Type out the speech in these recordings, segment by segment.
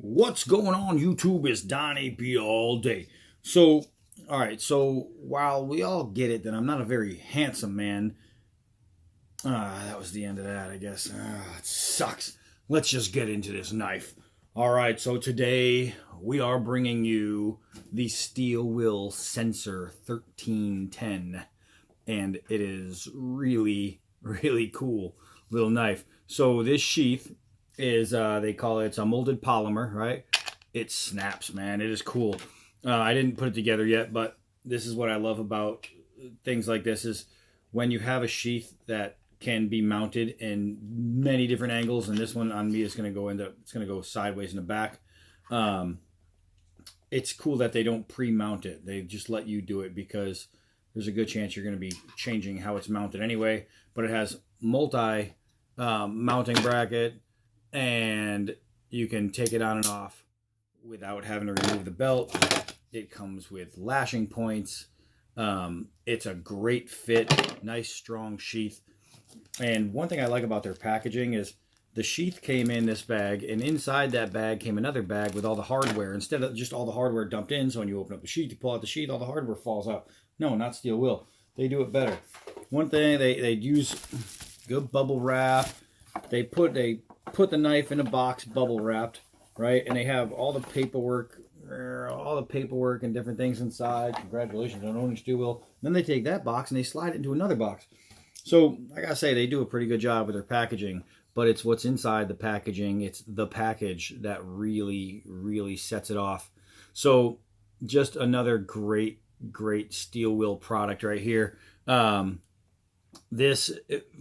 What's going on, YouTube? It's Donnie B all day. So, all right. So while we all get it that I'm not a very handsome man, that was the end of that, I guess. It sucks. Let's just get into this knife. All right. So today we are bringing you the Will Censor 1310, and it is really, really cool little knife. So this sheath is they call it, it's a molded polymer, right? It snaps, man. It is cool. I didn't put it together yet, but this is what I love about things like this is when you have a sheath that can be mounted in many different angles, and this one on me is going to go sideways in the back. It's cool that they don't pre-mount it. They just let you do it because there's a good chance you're going to be changing how it's mounted anyway. But it has multi mounting bracket, and you can take it on and off without having to remove the belt. It comes with lashing points. It's a great fit, nice strong sheath. And one thing I like about their packaging is the sheath came in this bag, and inside that bag came another bag with all the hardware. Instead of just all the hardware dumped in, so when you open up the sheath, you pull out the sheath, all the hardware falls out. No, not Steel Will. They do it better. One thing, they use good bubble wrap. They put the knife in a box, bubble wrapped, right? And they have all the paperwork and different things inside. Congratulations on owning Steel Will. Then they take that box and they slide it into another box. So I gotta say, they do a pretty good job with their packaging, but it's what's inside the packaging. It's the package that really, really sets it off. So just another great Steel Will product right here. This,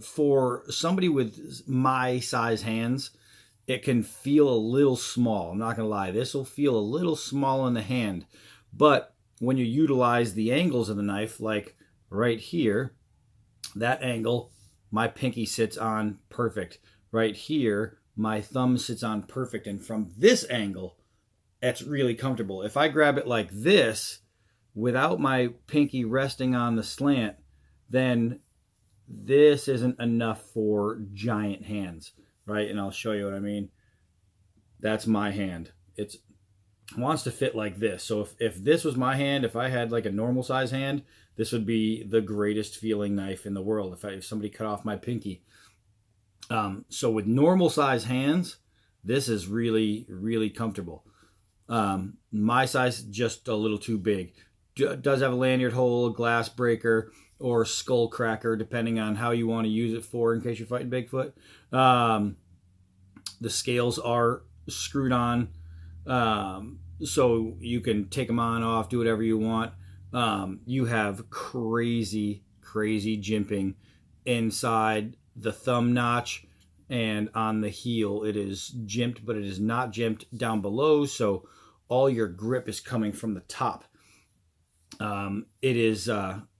for somebody with my size hands, it can feel a little small. I'm not gonna lie, this will feel a little small in the hand, but when you utilize the angles of the knife, like right here, that angle, my pinky sits on perfect. Right here, my thumb sits on perfect. And from this angle, that's really comfortable. If I grab it like this, without my pinky resting on the slant, then this isn't enough for giant hands, right? And I'll show you what I mean. That's my hand. It wants to fit like this. So if this was my hand, if I had like a normal size hand, this would be the greatest feeling knife in the world if somebody cut off my pinky. So with normal size hands, this is really, really comfortable. My size, just a little too big. Does have a lanyard hole, glass breaker, or skull cracker, depending on how you want to use it for in case you're fighting Bigfoot. The scales are screwed on, so you can take them on, off, do whatever you want. You have crazy jimping inside the thumb notch and on the heel. It is jimped, but it is not jimped down below, so all your grip is coming from the top. It is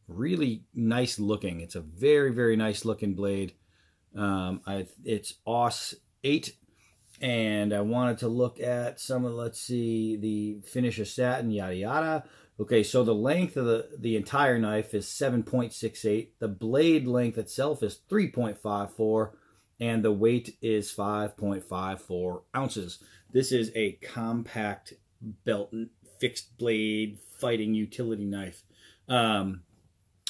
really nice looking. It's a very nice looking blade. It's AUS 8, and I wanted to look at some of, let's see, the finish of satin, yada yada. Okay, so the length of the entire knife is 7.68. The blade length itself is 3.54, and the weight is 5.54 ounces. This is a compact belt fixed blade fighting utility knife.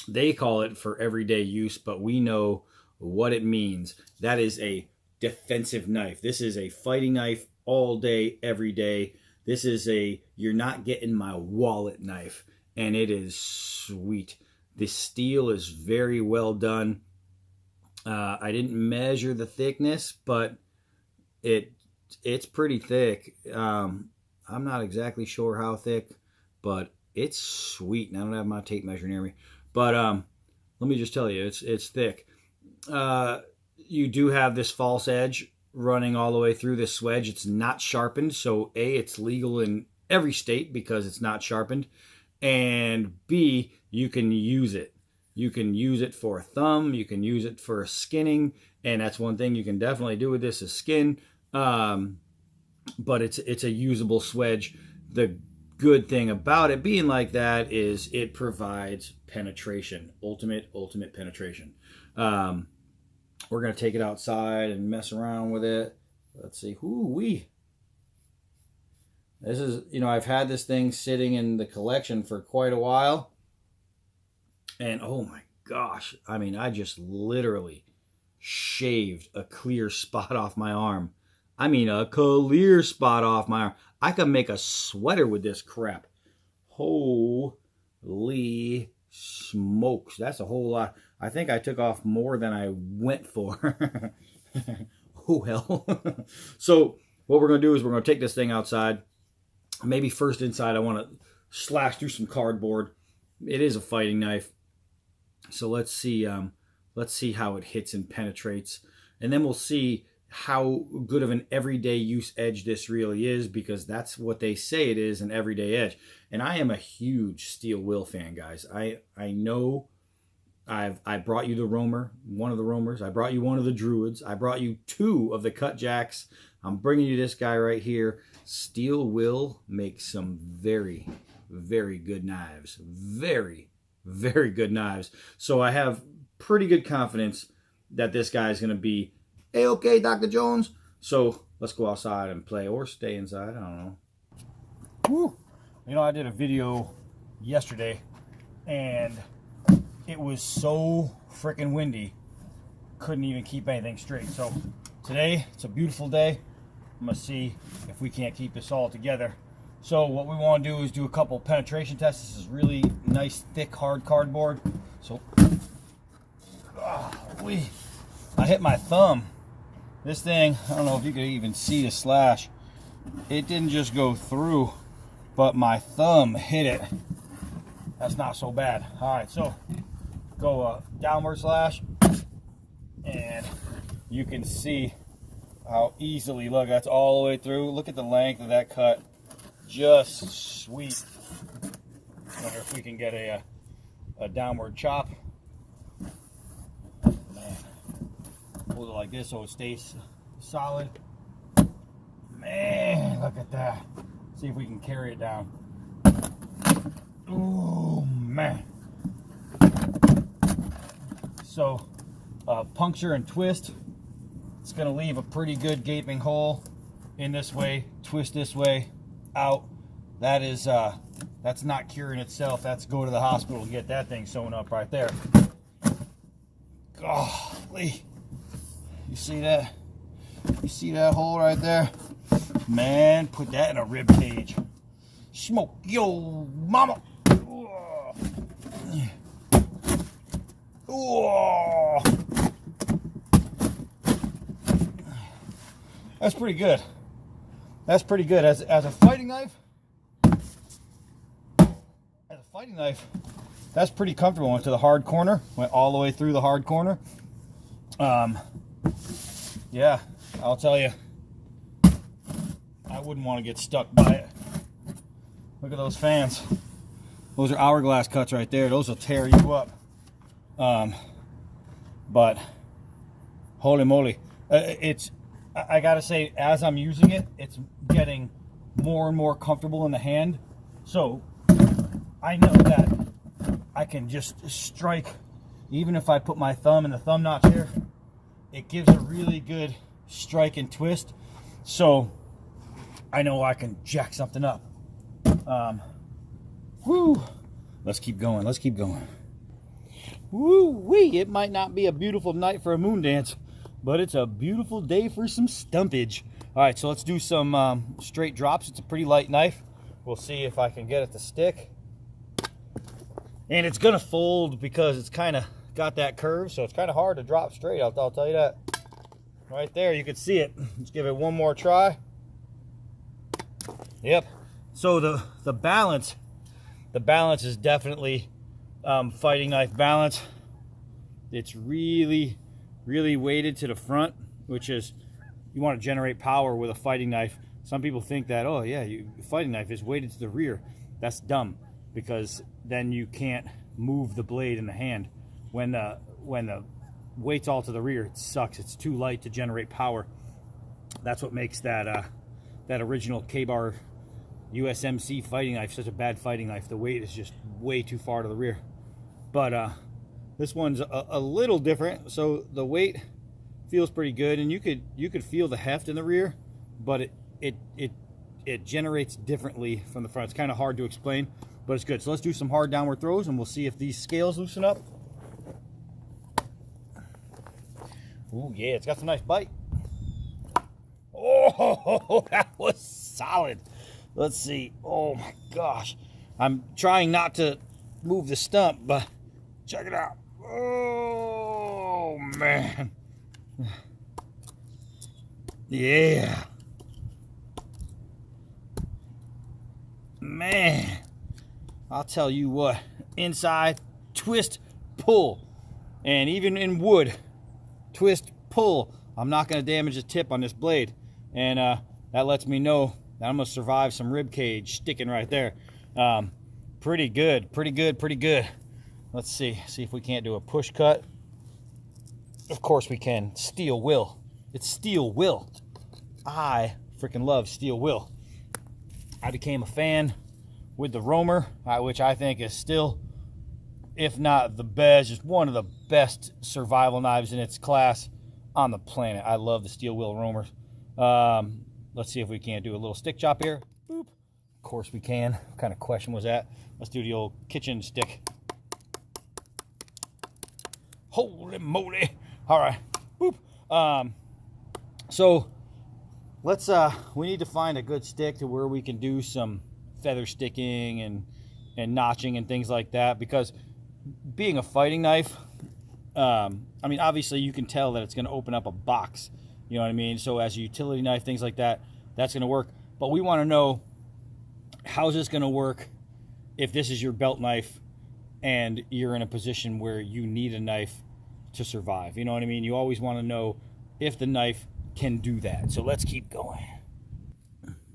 They call it for everyday use, but we know what it means. That is a defensive knife. This is a fighting knife all day, every day. This is you're not getting my wallet knife, and it is sweet. The steel is very well done. I didn't measure the thickness, but it's pretty thick. I'm not exactly sure how thick, but it's sweet. And I don't have my tape measure near me, but let me just tell you, it's thick. You do have this false edge running all the way through this swedge. It's not sharpened, so A, it's legal in every state because it's not sharpened, and B, you can use it. You can use it for a thumb, you can use it for skinning, and that's one thing you can definitely do with this is skin. But it's a usable swedge. The good thing about it being like that is it provides penetration, ultimate penetration. We're going to take it outside and mess around with it. Let's see. Ooh-wee. This is, you know, I've had this thing sitting in the collection for quite a while. And oh my gosh, I mean, I just literally shaved a clear spot off my arm. I mean, a clear spot off my arm. I could make a sweater with this crap. Holy smokes. That's a whole lot. I think I took off more than I went for. Oh, hell. So what we're going to do is we're going to take this thing outside. Maybe first inside I want to slash through some cardboard. It is a fighting knife. So let's see how it hits and penetrates. And then we'll see how good of an everyday use edge this really is, because that's what they say it is, an everyday edge. And I am a huge Steel Will fan, guys. I know I brought you the Roamer, one of the Roamers. I brought you one of the Druids. I brought you two of the Cut Jacks. I'm bringing you this guy right here. Steel Will makes some very, very good knives. Very, very good knives. So I have pretty good confidence that this guy is going to be A-okay, Dr. Jones. So let's go outside and play, or stay inside. I don't know. Woo. You know, I did a video yesterday, and it was so freaking windy, couldn't even keep anything straight. So today, it's a beautiful day. I'm going to see if we can't keep this all together. So what we want to do is do a couple penetration tests. This is really nice, thick, hard cardboard. So, I hit my thumb. This thing, I don't know if you could even see the slash. It didn't just go through, but my thumb hit it. That's not so bad. All right, so go a downward slash, and you can see how easily, look, that's all the way through. Look at the length of that cut. Just sweet. Wonder if we can get a downward chop. Man. Hold it like this so it stays solid. Man, look at that. See if we can carry it down. Oh, man. So, puncture and twist. It's going to leave a pretty good gaping hole in this way, twist this way, out. That is, that's not curing itself. That's go to the hospital and get that thing sewn up right there. Golly. You see that? You see that hole right there? Man, put that in a rib cage. Smoke yo mama. Oh. That's pretty good. That's pretty good. As a fighting knife, that's pretty comfortable. Went to the hard corner, went all the way through the hard corner. Yeah, I'll tell you, I wouldn't want to get stuck by it. Look at those fans. Those are hourglass cuts right there. Those will tear you up. But holy moly, I gotta say, as I'm using it, it's getting more and more comfortable in the hand. So I know that I can just strike, even if I put my thumb in the thumb notch here, it gives a really good strike and twist. So I know I can jack something up. Woo! Let's keep going. Let's keep going. Woo wee! It might not be a beautiful night for a moon dance, but it's a beautiful day for some stumpage. All right, so let's do some straight drops. It's a pretty light knife. We'll see if I can get it to stick. And it's gonna fold because it's kind of got that curve, so it's kind of hard to drop straight. I'll tell you that. Right there, you can see it. Let's give it one more try. Yep. So the balance is definitely fighting knife balance. It's really, really weighted to the front, which is, you want to generate power with a fighting knife. Some people think that, oh yeah, fighting knife is weighted to the rear. That's dumb, because then you can't move the blade in the hand. When the weight's all to the rear, it sucks. It's too light to generate power. That's what makes that original K-bar USMC fighting knife such a bad fighting knife. The weight is just way too far to the rear. But this one's a little different, so the weight feels pretty good, and you could feel the heft in the rear, but it it generates differently from the front. It's kind of hard to explain, but it's good. So let's do some hard downward throws, and we'll see if these scales loosen up. Ooh, yeah, it's got some nice bite. Oh, that was solid. Let's see. Oh my gosh. I'm trying not to move the stump, but check it out. Oh man. Yeah. Man. I'll tell you what. Inside, twist, pull. And even in wood, twist, pull. I'm not going to damage the tip on this blade. And that lets me know that I'm going to survive some rib cage sticking right there. Pretty good, pretty good, pretty good. Let's see if we can't do a push cut. Of course we can. Steel will. It's steel will. I freaking love steel will. I became a fan with the Roamer, which I think is still, if not the best, just one of the best survival knives in its class on the planet. I love the steel will Roamers. Let's see if we can't do a little stick chop here. Boop. Of course we can. What kind of question was that? Let's do the old kitchen stick. Holy moly. All right. Boop. So let's, we need to find a good stick to where we can do some feather sticking and notching and things like that, because being a fighting knife, I mean, obviously you can tell that it's going to open up a box, you know what I mean? So as a utility knife, things like that, that's going to work. But we want to know, how's this going to work if this is your belt knife and you're in a position where you need a knife to survive? You know what I mean? You always want to know if the knife can do that. So let's keep going.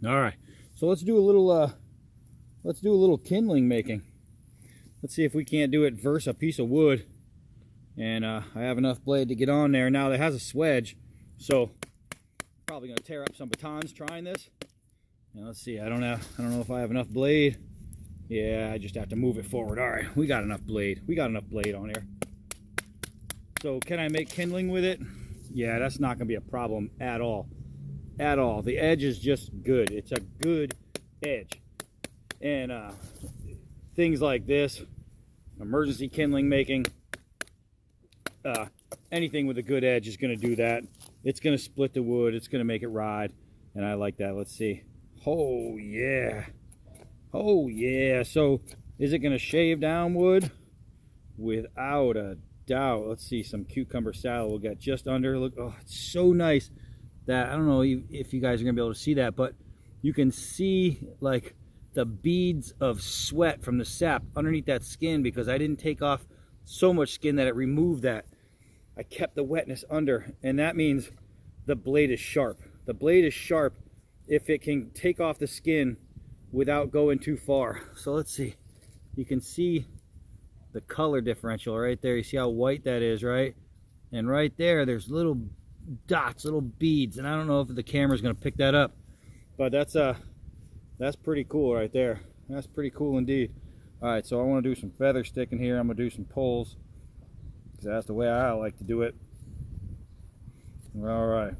All right. So let's do a little kindling making. Let's see if we can't do it versus a piece of wood. And I have enough blade to get on there. Now it has a swedge, so probably gonna tear up some batons trying this. And let's see, I don't know if I have enough blade. Yeah, I just have to move it forward. All right, we got enough blade. We got enough blade on here. So can I make kindling with it? Yeah, that's not gonna be a problem at all. At all. The edge is just good. It's a good edge. And things like this, emergency kindling making, anything with a good edge is going to do that. It's going to split the wood. It's going to make it ride. And I like that. Let's see. Oh, yeah. Oh, yeah. So is it going to shave down wood? Without a doubt. Let's see. Some cucumber salad we'll get just under. Look. Oh, it's so nice that, I don't know if you guys are going to be able to see that, but you can see like the beads of sweat from the sap underneath that skin, because I didn't take off so much skin that it removed that. I kept the wetness under, and that means the blade is sharp. The blade is sharp if it can take off the skin without going too far. So let's see. You can see the color differential right there. You see how white that is, right? And right there, there's little dots, little beads, and I don't know if the camera's going to pick that up, but that's pretty cool right there. That's pretty cool indeed. All right, so I want to do some feather sticking here. I'm going to do some pulls, because that's the way I like to do it. All right.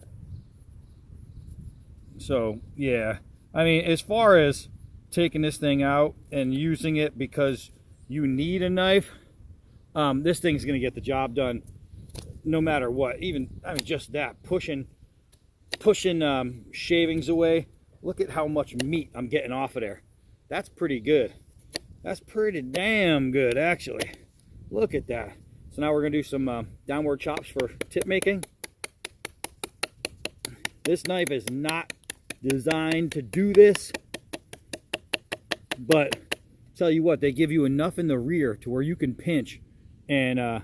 So, yeah. I mean, as far as taking this thing out and using it because you need a knife, this thing's going to get the job done no matter what. Even, I mean, just that. Pushing shavings away. Look at how much meat I'm getting off of there. That's pretty good. That's pretty damn good, actually. Look at that. So now we're going to do some downward chops for tip making. This knife is not designed to do this, but tell you what, they give you enough in the rear to where you can pinch and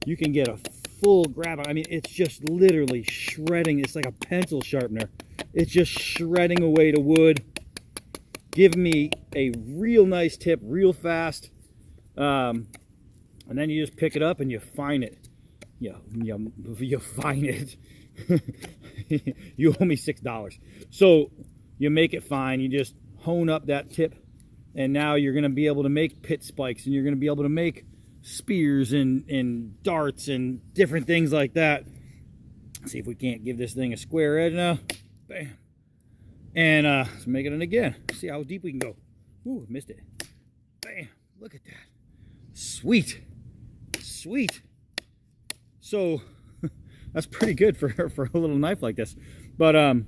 you can get a full grab. I mean, it's just literally shredding. It's like a pencil sharpener. It's just shredding away the wood. Give me a real nice tip, real fast. And then you just pick it up and you fine it. You fine it. You owe me $6. So you make it fine. You just hone up that tip. And now you're going to be able to make pit spikes. And you're going to be able to make spears and darts and different things like that. Let's see if we can't give this thing a square edge now. Bam. And let's make it in again. See how deep we can go. Ooh, missed it. Bam, look at that. Sweet, sweet. So that's pretty good for a little knife like this. But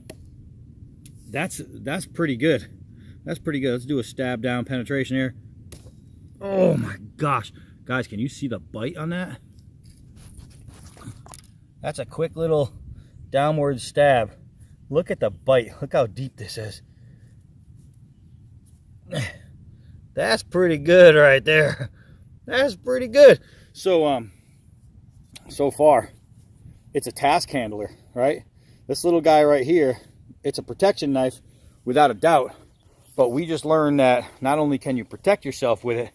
that's pretty good. That's pretty good. Let's do a stab down penetration here. Oh my gosh. Guys, can you see the bite on that? That's a quick little downward stab. Look at the bite. Look how deep this is. That's pretty good right there. That's pretty good. So so far, it's a task handler, right? This little guy right here, it's a protection knife without a doubt. But we just learned that not only can you protect yourself with it,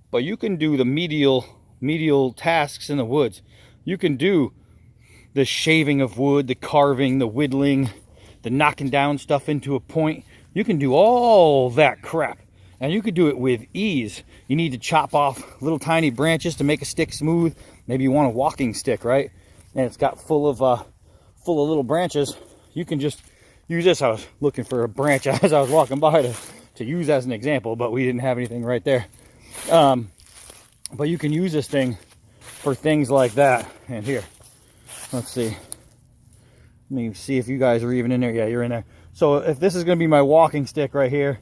but you can do the medial tasks in the woods. You can do the shaving of wood, the carving, the whittling, the knocking down stuff into a point. You can do all that crap, and you could do it with ease. You need to chop off little tiny branches to make a stick smooth. Maybe you want a walking stick, right? And it's got full of little branches. You can just use this. I was looking for a branch as I was walking by to use as an example, but we didn't have anything right there. But you can use this thing for things like that. And here, let's see. Let me see if you guys are even in there. Yeah, you're in there. So if this is going to be my walking stick right here,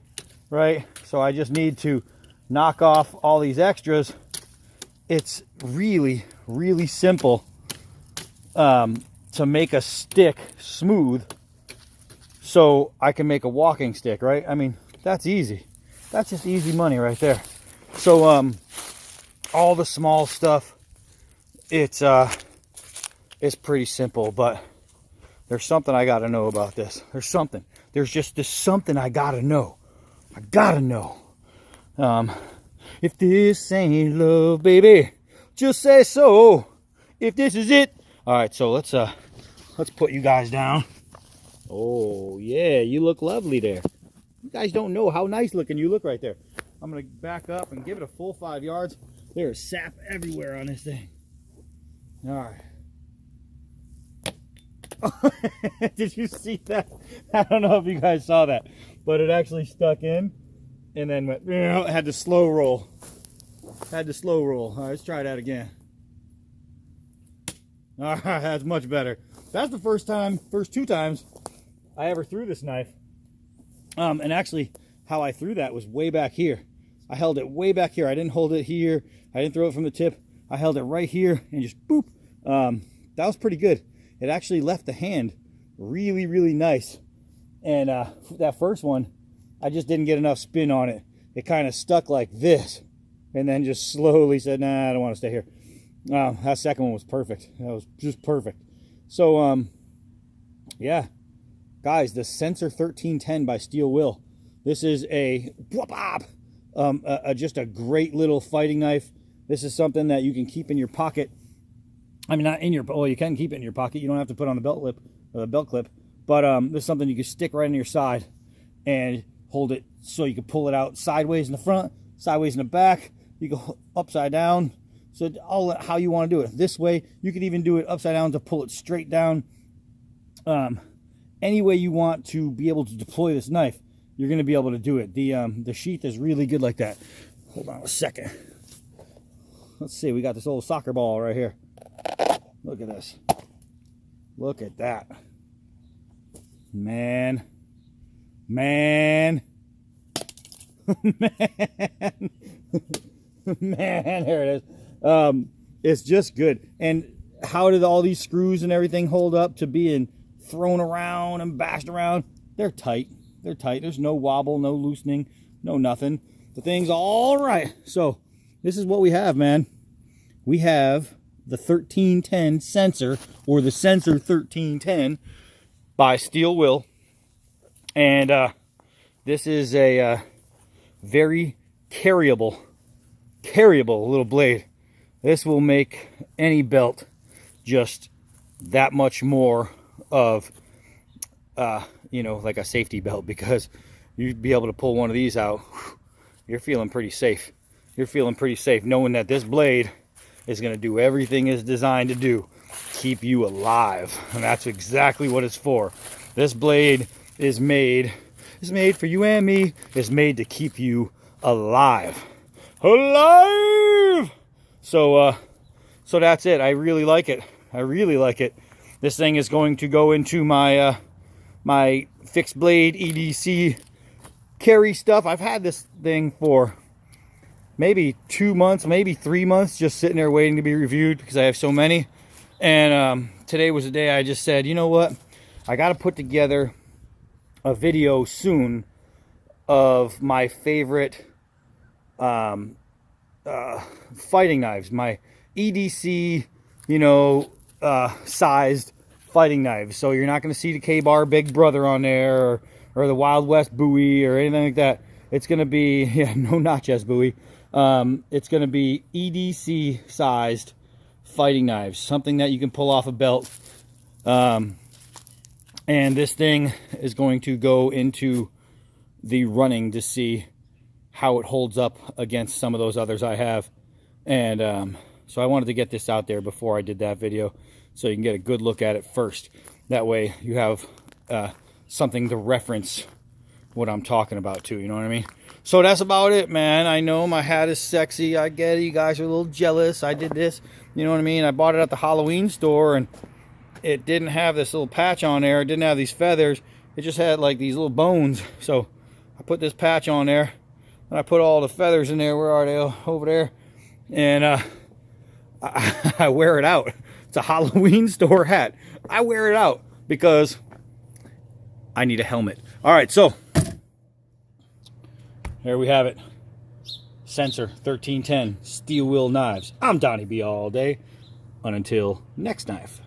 right? So I just need to knock off all these extras. It's really, really simple to make a stick smooth so I can make a walking stick, right? I mean, that's easy. That's just easy money right there. So all the small stuff, it's pretty simple, but there's something I got to know about this. There's just this something I got to know. I got to know. If this ain't love, baby, just say so. If this is it. All right, so let's put you guys down. Oh, yeah, you look lovely there. You guys don't know how nice looking you look right there. I'm going to back up and give it a full 5 yards. There is sap everywhere on this thing. All right. Did you see that? I don't know if you guys saw that, but it actually stuck in and then went, had to slow roll. All right, let's try that again. All right, that's much better. That's the first 2 times I ever threw this knife. And actually, how I threw that was way back here. I held it way back here. I didn't hold it here. I didn't throw it from the tip. I held it right here and just boop. That was pretty good. It actually left the hand really, really nice. And that first one, I just didn't get enough spin on it. It kind of stuck like this and then just slowly said, nah, I don't want to stay here. That second one was perfect. That was just perfect. So, yeah. Guys, the Censor 1310 by Steel Will. This is just a great little fighting knife. This is something that you can keep in your pocket. I mean, not in your, well, you can keep it in your pocket. You don't have to put on the belt lip or the belt clip. But this is something you can stick right in your side and hold it so you can pull it out sideways in the front, sideways in the back. You go upside down. So all how you want to do it. This way, you could even do it upside down to pull it straight down. Any way you want to be able to deploy this knife, you're going to be able to do it. The sheath is really good like that. Hold on a second. Let's see. We got this old soccer ball right here. Look at this. Look at that. Man. Man. Man, there it is. It's just good. And how did all these screws and everything hold up to being thrown around and bashed around? They're tight. They're tight. There's no wobble, no loosening, no nothing. The thing's all right. So this is what we have, man. We have the 1310 Censor, or the Censor 1310 by Steel Will. And this is a very carryable little blade. This will make any belt just that much more of like a safety belt, because you'd be able to pull one of these out. You're feeling pretty safe. You're feeling pretty safe knowing that this blade is going to do everything it's designed to do. Keep you alive. And that's exactly what it's for. This blade is made for you and me. Is made to keep you alive. Alive! So that's it. I really like it. I really like it. This thing is going to go into my my fixed blade EDC carry stuff. I've had this thing for maybe 2 months, maybe 3 months, just sitting there waiting to be reviewed because I have so many. And today was the day I just said, you know what? I got to put together a video soon of my favorite fighting knives, my EDC, sized fighting knives. So you're not going to see the K-Bar Big Brother on there, or the Wild West Bowie or anything like that. It's going to be, no Notches Bowie. It's going to be EDC sized fighting knives, something that you can pull off a belt. And this thing is going to go into the running to see how it holds up against some of those others I have. And so I wanted to get this out there before I did that video, so you can get a good look at it first. That way you have something to reference what I'm talking about too, you know what I mean? So that's about it, man. I know my hat is sexy. I get it. You guys are a little jealous. I did this, you know what I mean? I bought it at the Halloween store, and it didn't have this little patch on there. It didn't have these feathers. It just had like these little bones. So I put this patch on there, and I put all the feathers in there. Where are they? Over there. And I wear it out. It's a Halloween store hat. I wear it out because I need a helmet. All right, so there we have it. Censor 1310 steel wheel knives. I'm Donnie B all day. And until next knife.